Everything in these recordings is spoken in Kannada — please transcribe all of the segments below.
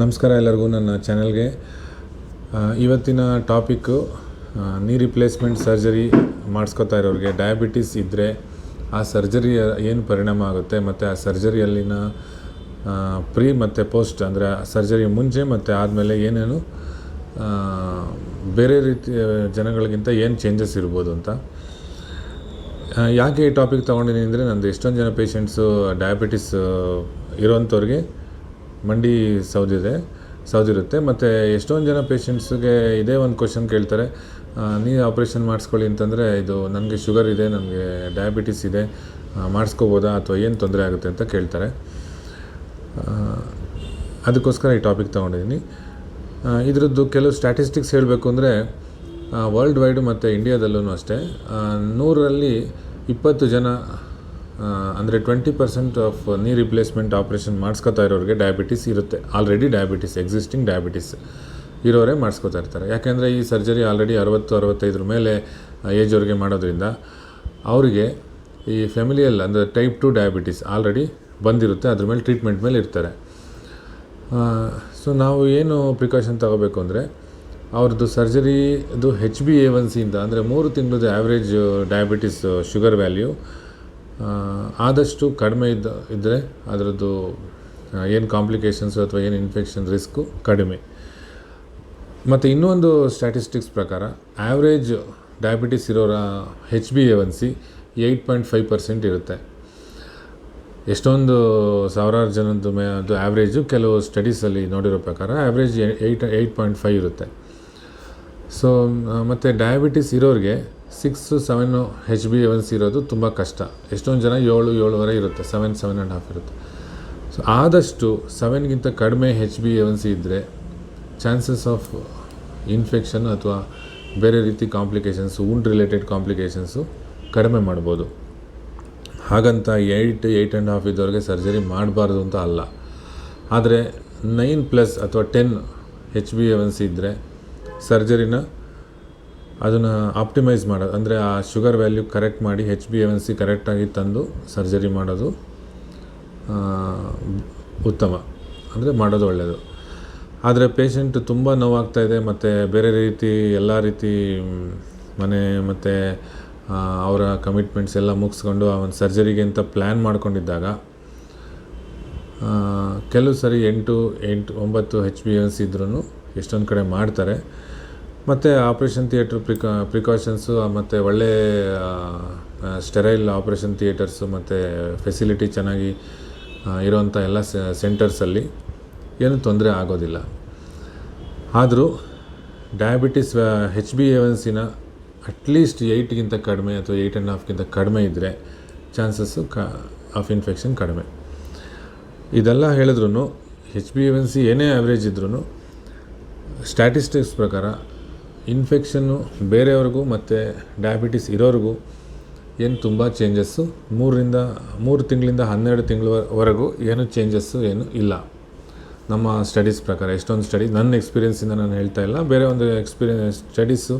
ನಮಸ್ಕಾರ ಎಲ್ಲರಿಗೂ ನನ್ನ ಚಾನಲ್ಗೆ. ಇವತ್ತಿನ ಟಾಪಿಕ್ಕು ನೀ ರಿಪ್ಲೇಸ್ಮೆಂಟ್ ಸರ್ಜರಿ ಮಾಡಿಸ್ಕೊತಾ ಇರೋರಿಗೆ ಡಯಾಬಿಟಿಸ್ ಇದ್ದರೆ ಆ ಸರ್ಜರಿಯ ಏನು ಪರಿಣಾಮ ಆಗುತ್ತೆ ಮತ್ತು ಆ ಸರ್ಜರಿಯಲ್ಲಿನ ಪ್ರೀ ಮತ್ತು ಪೋಸ್ಟ್ ಅಂದರೆ ಸರ್ಜರಿ ಮುಂಚೆ ಮತ್ತು ಆದಮೇಲೆ ಏನೇನು ಬೇರೆ ರೀತಿಯ ಜನಗಳಿಗಿಂತ ಏನು ಚೇಂಜಸ್ ಇರ್ಬೋದು ಅಂತ. ಯಾಕೆ ಈ ಟಾಪಿಕ್ ತೊಗೊಂಡಿದ್ದೀನಿ ಅಂದರೆ ನಂದು ಎಷ್ಟೊಂದು ಜನ ಪೇಷಂಟ್ಸು ಡಯಾಬಿಟಿಸ್ ಇರೋವಂಥವ್ರಿಗೆ ಮಂಡಿ ಸೌದಿರುತ್ತೆ ಮತ್ತು ಎಷ್ಟೊಂದು ಜನ ಪೇಷಂಟ್ಸ್ಗೆ ಇದೇ ಒಂದು ಕ್ವಶನ್ ಕೇಳ್ತಾರೆ, ನೀವು ಆಪ್ರೇಷನ್ ಮಾಡಿಸ್ಕೊಳ್ಳಿ ಅಂತಂದರೆ ಇದು ನನಗೆ ಶುಗರ್ ಇದೆ, ನನಗೆ ಡಯಾಬಿಟಿಸ್ ಇದೆ, ಮಾಡಿಸ್ಕೋಬೋದಾ ಅಥವಾ ಏನು ತೊಂದರೆ ಆಗುತ್ತೆ ಅಂತ ಕೇಳ್ತಾರೆ. ಅದಕ್ಕೋಸ್ಕರ ಈ ಟಾಪಿಕ್ ತೊಗೊಂಡಿದ್ದೀನಿ. ಇದರದ್ದು ಕೆಲವು ಸ್ಟ್ಯಾಟಿಸ್ಟಿಕ್ಸ್ ಹೇಳಬೇಕು ಅಂದರೆ ವರ್ಲ್ಡ್ ವೈಡು ಮತ್ತು ಇಂಡಿಯಾದಲ್ಲೂ ಅಷ್ಟೇ 100ರಲ್ಲಿ 20 ಜನ ಅಂದರೆ 20% ಆಫ್ ನೀ ರಿಪ್ಲೇಸ್ಮೆಂಟ್ ಆಪ್ರೇಷನ್ ಮಾಡಿಸ್ಕೊತಾ ಇರೋರಿಗೆ ಡಯಾಬಿಟಿಸ್ ಇರುತ್ತೆ. ಆಲ್ರೆಡಿ ಡಯಾಬಿಟಿಸ್ ಎಕ್ಸಿಸ್ಟಿಂಗ್ ಡಯಾಬಿಟಿಸ್ ಇರೋರೇ ಮಾಡಿಸ್ಕೊತಾ ಇರ್ತಾರೆ. ಯಾಕೆಂದರೆ ಈ ಸರ್ಜರಿ ಆಲ್ರೆಡಿ 60-65 ಮೇಲೆ ಏಜವ್ರಿಗೆ ಮಾಡೋದ್ರಿಂದ ಅವರಿಗೆ ಈ ಫೆಮಿಲಿಯಲ್ ಅಂದರೆ ಟೈಪ್ 2 ಡಯಾಬಿಟಿಸ್ ಆಲ್ರೆಡಿ ಬಂದಿರುತ್ತೆ, ಅದ್ರ ಮೇಲೆ ಟ್ರೀಟ್ಮೆಂಟ್ ಮೇಲೆ ಇರ್ತಾರೆ. ಸೊ ನಾವು ಏನು ಪ್ರಿಕಾಷನ್ ತಗೋಬೇಕು ಅಂದರೆ ಅವ್ರದ್ದು ಸರ್ಜರಿದು HbA1c ಇಂದ ಅಂದರೆ 3 ತಿಂಗಳದ್ದು ಆ್ಯಾವ್ರೇಜ್ ಡಯಾಬಿಟಿಸ್ ಶುಗರ್ ವ್ಯಾಲ್ಯೂ ಆದಷ್ಟು ಕಡಿಮೆ ಇದ್ದರೆ ಅದರದ್ದು ಏನು ಕಾಂಪ್ಲಿಕೇಶನ್ಸು ಅಥವಾ ಏನು ಇನ್ಫೆಕ್ಷನ್ ರಿಸ್ಕು ಕಡಿಮೆ. ಮತ್ತು ಇನ್ನೊಂದು ಸ್ಟ್ಯಾಟಿಸ್ಟಿಕ್ಸ್ ಪ್ರಕಾರ ಆ್ಯಾವ್ರೇಜ್ ಡಯಾಬಿಟಿಸ್ ಇರೋರ HbA1c 8.5% ಇರುತ್ತೆ. ಎಷ್ಟೊಂದು ಸಾವಿರಾರು ಜನದ್ದು ಅದು ಆ್ಯಾವ್ರೇಜು ಕೆಲವು ಸ್ಟಡೀಸಲ್ಲಿ ನೋಡಿರೋ ಪ್ರಕಾರ ಆ್ಯಾವ್ರೇಜ್ 8.5 ಇರುತ್ತೆ. ಸೊ ಮತ್ತು ಡಯಾಬಿಟಿಸ್ ಇರೋರಿಗೆ 6-7 HbA1c ಇರೋದು ತುಂಬ ಕಷ್ಟ. ಎಷ್ಟೊಂದು ಜನ 7-7.5 ಇರುತ್ತೆ, 7-7.5 ಇರುತ್ತೆ. ಸೊ ಆದಷ್ಟು 7ಗಿಂತ ಕಡಿಮೆ HbA1c ಇದ್ದರೆ ಚಾನ್ಸಸ್ ಆಫ್ ಇನ್ಫೆಕ್ಷನ್ ಅಥವಾ ಬೇರೆ ರೀತಿ ಕಾಂಪ್ಲಿಕೇಶನ್ಸು ವುಂಡ್ ರಿಲೇಟೆಡ್ ಕಾಂಪ್ಲಿಕೇಶನ್ಸು ಕಡಿಮೆ ಮಾಡ್ಬೋದು. ಹಾಗಂತ 8-8.5 ಇದ್ದವ್ರಿಗೆ ಸರ್ಜರಿ ಮಾಡಬಾರ್ದು ಅಂತ ಅಲ್ಲ. ಆದರೆ 9+ ಅಥವಾ 10 HbA1c ಇದ್ದರೆ ಸರ್ಜರಿನ ಅದನ್ನು ಆಪ್ಟಿಮೈಸ್ ಮಾಡೋದು ಅಂದರೆ ಆ ಶುಗರ್ ವ್ಯಾಲ್ಯೂ ಕರೆಕ್ಟ್ ಮಾಡಿ HbA1c ಕರೆಕ್ಟಾಗಿ ತಂದು ಸರ್ಜರಿ ಮಾಡೋದು ಉತ್ತಮ, ಅಂದರೆ ಮಾಡೋದು ಒಳ್ಳೆಯದು. ಆದರೆ ಪೇಷಂಟ್ ತುಂಬ ನೋವಾಗ್ತಾಯಿದೆ ಮತ್ತು ಬೇರೆ ರೀತಿ ಎಲ್ಲ ರೀತಿ ಮನೆ ಮತ್ತು ಅವರ ಕಮಿಟ್ಮೆಂಟ್ಸ್ ಎಲ್ಲ ಮುಗಿಸ್ಕೊಂಡು ಆ ಒಂದು ಸರ್ಜರಿಗೆ ಅಂತ ಪ್ಲ್ಯಾನ್ ಮಾಡ್ಕೊಂಡಿದ್ದಾಗ ಕೆಲವು ಸರಿ 8-9 HbA1c ಇದ್ರೂ ಎಷ್ಟೊಂದು ಕಡೆ ಮಾಡ್ತಾರೆ. ಮತ್ತು ಆಪ್ರೇಷನ್ ಥಿಯೇಟ್ರ್ ಪ್ರಿಕಾಷನ್ಸು ಮತ್ತು ಒಳ್ಳೆ ಸ್ಟೆರೈಲ್ ಆಪ್ರೇಷನ್ ಥಿಯೇಟರ್ಸು ಮತ್ತು ಫೆಸಿಲಿಟಿ ಚೆನ್ನಾಗಿ ಇರೋವಂಥ ಎಲ್ಲ ಸೆಂಟರ್ಸಲ್ಲಿ ಏನೂ ತೊಂದರೆ ಆಗೋದಿಲ್ಲ. ಆದರೂ ಡಯಾಬಿಟಿಸ್ HbA1cನ ಅಟ್ಲೀಸ್ಟ್ 8ಗಿಂತ ಕಡಿಮೆ ಅಥವಾ 8.5ಗಿಂತ ಕಡಿಮೆ ಇದ್ದರೆ ಚಾನ್ಸಸ್ಸು ಆಫ್ ಇನ್ಫೆಕ್ಷನ್ ಕಡಿಮೆ. ಇದೆಲ್ಲ ಹೇಳಿದ್ರೂ HbA1c ಏನೇ ಆ್ಯಾವ್ರೇಜ್ ಇದ್ರೂ ಸ್ಟ್ಯಾಟಿಸ್ಟಿಕ್ಸ್ ಪ್ರಕಾರ ಇನ್ಫೆಕ್ಷನ್ನು ಬೇರೆಯವ್ರಿಗೂ ಮತ್ತು ಡಯಾಬಿಟಿಸ್ ಇರೋರಿಗೂ ಏನು ತುಂಬ ಚೇಂಜಸ್ಸು 3 ತಿಂಗಳಿಂದ 12 ತಿಂಗಳವರೆಗೂ ಏನು ಚೇಂಜಸ್ಸು ಏನು ಇಲ್ಲ. ನಮ್ಮ ಸ್ಟಡೀಸ್ ಪ್ರಕಾರ ಎಷ್ಟೊಂದು ಸ್ಟಡಿ ನನ್ನ ಎಕ್ಸ್ಪೀರಿಯೆನ್ಸಿಂದ ನಾನು ಹೇಳ್ತಾ ಇಲ್ಲ, ಬೇರೆ ಒಂದು ಸ್ಟಡೀಸು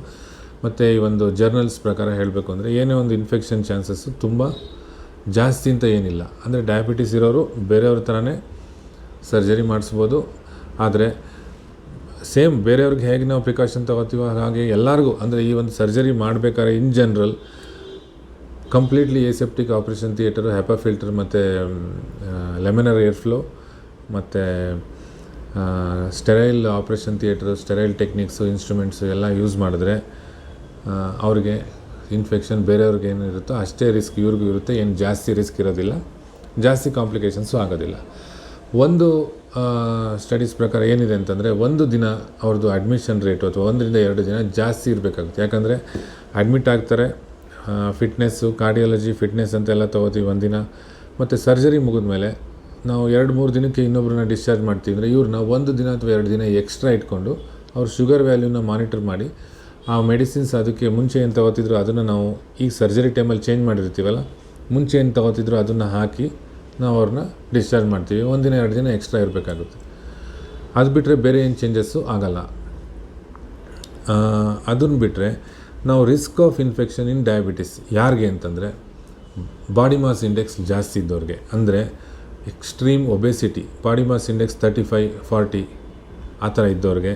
ಮತ್ತು ಈ ಒಂದು ಜರ್ನಲ್ಸ್ ಪ್ರಕಾರ ಹೇಳಬೇಕು ಅಂದರೆ ಏನೇ ಒಂದು ಇನ್ಫೆಕ್ಷನ್ ಚಾನ್ಸಸ್ಸು ತುಂಬ ಜಾಸ್ತಿ ಅಂತ ಏನಿಲ್ಲ. ಅಂದರೆ ಡಯಾಬಿಟಿಸ್ ಇರೋರು ಬೇರೆಯವ್ರ ಥರನೇ ಸರ್ಜರಿ ಮಾಡಿಸ್ಬೋದು. ಆದರೆ ಸೇಮ್ ಬೇರೆಯವ್ರಿಗೆ ಹೇಗೆ ನಾವು ಪ್ರಿಕಾಷನ್ ತೊಗೋತೀವೋ ಹಾಗೆ ಎಲ್ಲರಿಗೂ ಅಂದರೆ ಈ ಒಂದು ಸರ್ಜರಿ ಮಾಡಬೇಕಾದ್ರೆ in general completely aseptic operation theatre, HEPA filter ಮತ್ತು ಲೆಮಿನರ್ ಏರ್ ಫ್ಲೋ ಮತ್ತು sterile operation theatre, sterile techniques, instruments ಎಲ್ಲ ಯೂಸ್ ಮಾಡಿದ್ರೆ ಅವ್ರಿಗೆ ಇನ್ಫೆಕ್ಷನ್ ಬೇರೆಯವ್ರಿಗೆ ಏನಿರುತ್ತೋ ಅಷ್ಟೇ ರಿಸ್ಕ್ ಇವ್ರಿಗೂ ಇರುತ್ತೆ. ಏನು ಜಾಸ್ತಿ ರಿಸ್ಕ್ ಇರೋದಿಲ್ಲ, ಜಾಸ್ತಿ ಕಾಂಪ್ಲಿಕೇಶನ್ಸು ಆಗೋದಿಲ್ಲ. ಒಂದು ಸ್ಟಡೀಸ್ ಪ್ರಕಾರ ಏನಿದೆ ಅಂತಂದರೆ ಒಂದು ದಿನ ಅವ್ರದ್ದು ಅಡ್ಮಿಷನ್ ರೇಟು ಅಥವಾ 1-2 ದಿನ ಜಾಸ್ತಿ ಇರಬೇಕಾಗುತ್ತೆ. ಯಾಕಂದರೆ ಅಡ್ಮಿಟ್ ಆಗ್ತಾರೆ, ಫಿಟ್ನೆಸ್ಸು ಕಾರ್ಡಿಯಾಲಜಿ ಫಿಟ್ನೆಸ್ ಅಂತೆಲ್ಲ ತೊಗೋತೀವಿ ಒಂದಿನ, ಮತ್ತು ಸರ್ಜರಿ ಮುಗಿದ್ಮೇಲೆ ನಾವು 2-3 ದಿನಕ್ಕೆ ಇನ್ನೊಬ್ಬರನ್ನ ಡಿಸ್ಚಾರ್ಜ್ ಮಾಡ್ತೀವಿ ಅಂದರೆ ಇವ್ರನ್ನ 1 ದಿನ ಅಥವಾ 2 ದಿನ ಎಕ್ಸ್ಟ್ರಾ ಇಟ್ಕೊಂಡು ಅವ್ರ ಶುಗರ್ ವ್ಯಾಲ್ಯೂನ ಮಾನಿಟರ್ ಮಾಡಿ ಆ ಮೆಡಿಸಿನ್ಸ್ ಅದಕ್ಕೆ ಮುಂಚೆ ಏನು ತೊಗೋತಿದ್ರು ಅದನ್ನು ನಾವು ಈಗ ಸರ್ಜರಿ ಟೈಮಲ್ಲಿ ಚೇಂಜ್ ಮಾಡಿರ್ತೀವಲ್ಲ, ಮುಂಚೆ ಏನು ತೊಗೋತಿದ್ರು ಅದನ್ನು ಹಾಕಿ ನಾವು ಅವ್ರನ್ನ ಡಿಸ್ಚಾರ್ಜ್ ಮಾಡ್ತೀವಿ. 1 ದಿನ 2 ದಿನ ಎಕ್ಸ್ಟ್ರಾ ಇರಬೇಕಾಗುತ್ತೆ. ಅದು ಬಿಟ್ಟರೆ ಬೇರೆ ಏನು ಚೇಂಜಸ್ಸು ಆಗಲ್ಲ. ಅದನ್ನು ಬಿಟ್ಟರೆ ನಾವು risk of infection in diabetes ಯಾರಿಗೆ ಅಂತಂದರೆ ಬಾಡಿ ಮಾಸ್ ಇಂಡೆಕ್ಸ್ ಜಾಸ್ತಿ ಇದ್ದವ್ರಿಗೆ, ಅಂದರೆ extreme obesity, body mass index 35-40 ಆ ಥರ ಇದ್ದವ್ರಿಗೆ,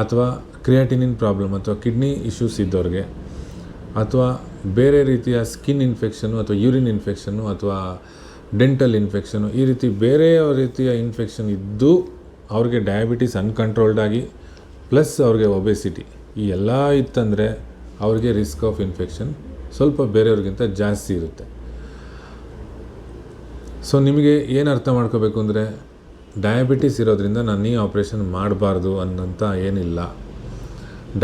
ಅಥವಾ ಕ್ರಿಯಾಟಿನಿನ್ ಪ್ರಾಬ್ಲಮ್ ಅಥವಾ ಕಿಡ್ನಿ ಇಶ್ಯೂಸ್ ಇದ್ದವ್ರಿಗೆ, ಅಥವಾ ಬೇರೆ ರೀತಿಯ ಸ್ಕಿನ್ ಇನ್ಫೆಕ್ಷನ್ನು ಅಥವಾ ಯೂರಿನ್ ಇನ್ಫೆಕ್ಷನ್ನು ಅಥವಾ ಡೆಂಟಲ್ ಇನ್ಫೆಕ್ಷನ್ನು, ಈ ರೀತಿ ಬೇರೆ ರೀತಿಯ ಇನ್ಫೆಕ್ಷನ್ ಇದ್ದು ಅವ್ರಿಗೆ ಡಯಾಬಿಟಿಸ್ ಅನ್ಕಂಟ್ರೋಲ್ಡ್ ಆಗಿ ಪ್ಲಸ್ ಅವ್ರಿಗೆ ಒಬೆಸಿಟಿ ಈ ಎಲ್ಲ ಇತ್ತಂದರೆ ಅವ್ರಿಗೆ ರಿಸ್ಕ್ ಆಫ್ ಇನ್ಫೆಕ್ಷನ್ ಸ್ವಲ್ಪ ಬೇರೆಯವ್ರಿಗಿಂತ ಜಾಸ್ತಿ ಇರುತ್ತೆ. ಸೊ ನಿಮಗೆ ಏನು ಅರ್ಥ ಮಾಡ್ಕೋಬೇಕು ಅಂದರೆ, ಡಯಾಬಿಟಿಸ್ ಇರೋದ್ರಿಂದ ನಾನು ನೀ ಆಪ್ರೇಷನ್ ಮಾಡಬಾರ್ದು ಅನ್ನೋಂಥ ಏನಿಲ್ಲ.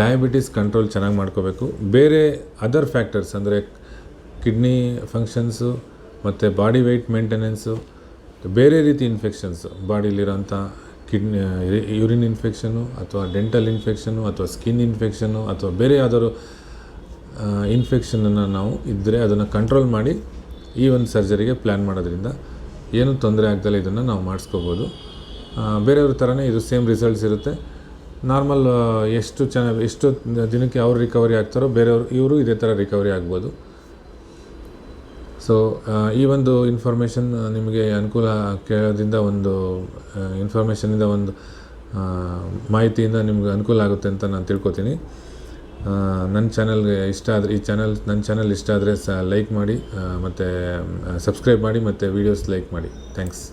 ಡಯಾಬಿಟಿಸ್ ಕಂಟ್ರೋಲ್ ಚೆನ್ನಾಗಿ ಮಾಡ್ಕೋಬೇಕು. ಬೇರೆ ಅದರ್ ಫ್ಯಾಕ್ಟರ್ಸ್ ಅಂದರೆ ಕಿಡ್ನಿ ಫಂಕ್ಷನ್ಸು ಮತ್ತು ಬಾಡಿ ವೆಯ್ಟ್ ಮೇಂಟೆನೆನ್ಸು, ಬೇರೆ ರೀತಿ ಇನ್ಫೆಕ್ಷನ್ಸು ಬಾಡಿಲಿರೋಂಥ ಕಿಡ್ನಿ ಯೂರಿನ್ ಇನ್ಫೆಕ್ಷನ್ನು ಅಥವಾ ಡೆಂಟಲ್ ಇನ್ಫೆಕ್ಷನ್ನು ಅಥವಾ ಸ್ಕಿನ್ ಇನ್ಫೆಕ್ಷನ್ನು ಅಥವಾ ಬೇರೆ ಯಾವ್ದಾದ್ರು ಇನ್ಫೆಕ್ಷನನ್ನು ನಾವು ಇದ್ದರೆ ಅದನ್ನು ಕಂಟ್ರೋಲ್ ಮಾಡಿ ಈ ಒಂದು ಸರ್ಜರಿಗೆ ಪ್ಲ್ಯಾನ್ ಮಾಡೋದ್ರಿಂದ ಏನೂ ತೊಂದರೆ ಆಗ್ದಲೇ ಇದನ್ನು ನಾವು ಮಾಡಿಸ್ಕೋಬೋದು. ಬೇರೆಯವ್ರ ಥರನೇ ಇದು ಸೇಮ್ ರಿಸಲ್ಟ್ಸ್ ಇರುತ್ತೆ. ನಾರ್ಮಲ್ ಎಷ್ಟು ದಿನಕ್ಕೆ ಅವ್ರು ರಿಕವರಿ ಆಗ್ತಾರೋ ಇವರು ಇದೇ ಥರ ರಿಕವರಿ ಆಗ್ಬೋದು. ಸೊ ಈ ಒಂದು ಇನ್ಫಾರ್ಮೇಷನ್ ನಿಮಗೆ ಅನುಕೂಲ ಕೇಳೋದ್ರಿಂದ ಇನ್ಫಾರ್ಮೇಷನಿಂದ ಒಂದು ಮಾಹಿತಿಯಿಂದ ನಿಮ್ಗೆ ಅನುಕೂಲ ಆಗುತ್ತೆ ಅಂತ ನಾನು ತಿಳ್ಕೊತೀನಿ. ನನ್ನ ಚಾನಲ್ಗೆ ಇಷ್ಟ ಆದರೆ ನನ್ನ ಚಾನಲ್ ಇಷ್ಟ ಆದರೆ ಲೈಕ್ ಮಾಡಿ ಮತ್ತು ಸಬ್ಸ್ಕ್ರೈಬ್ ಮಾಡಿ ಮತ್ತು ವೀಡಿಯೋಸ್ ಲೈಕ್ ಮಾಡಿ. ಥ್ಯಾಂಕ್ಸ್.